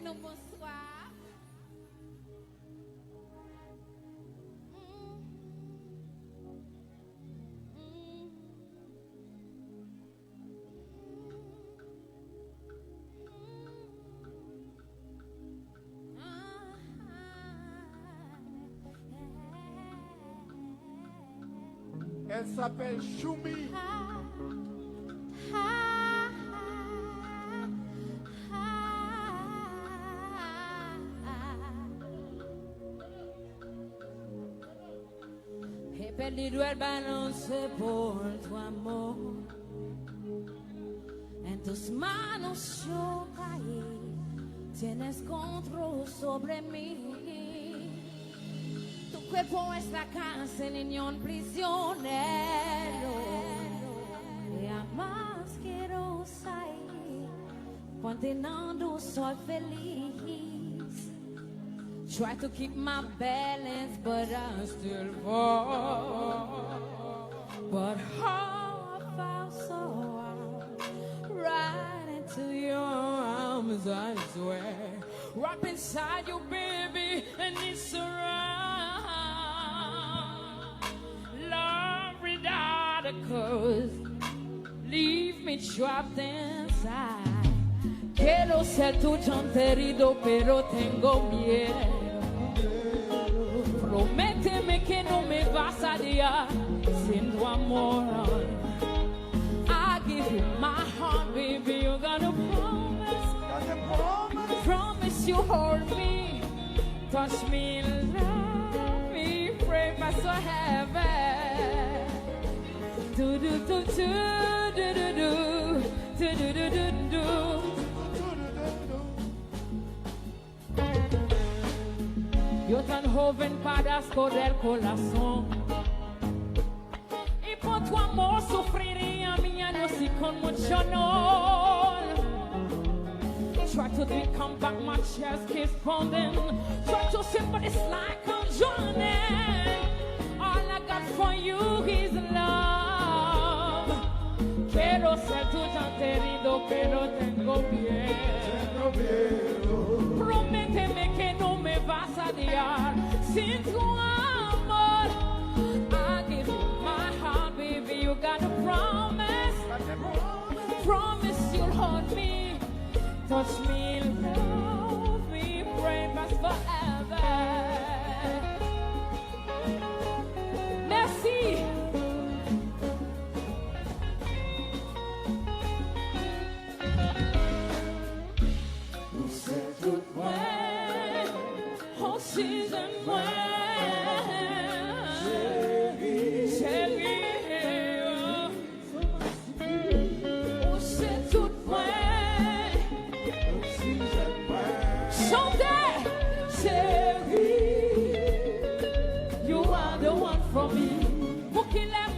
nous bonsoir. Elle s'appelle Shoomy. He perdido el balance por tu amor. En tus manos yo caí. Tienes control sobre mí. Tu cuerpo es la cárcel y un prisionero. Y jamás quiero salir. Condenando soy feliz. Try to keep my balance, but I still fall. But how I felt so right into your arms, I swear. Right inside you, baby, and it's around. Love without a cause, leave me trapped inside. Quiero ser tu chanterido, pero tengo miedo. Prométeme que no me vas a dejar sin tu amor. I give you my heart, baby, you gotta promise. Promise you hold me, touch me, love me, pray for so heaven. Do do do do do do do do do do do. Yo tan joven para escoger corazón. Y por tu amor sufriría mi años y con mucho honor. Try to become back my chest, kiss pounding. Try to sympathize like I'm drowning. All I got for you is love. Quiero ser tu chanterido, pero tengo miedo. Prométeme que no me vas a dejar sin tu amor. I give you my heart, baby, you gotta promise. Promise you'll hold me, touch me, love me, pray us forever. Merci. Season you are the one for me. Who can let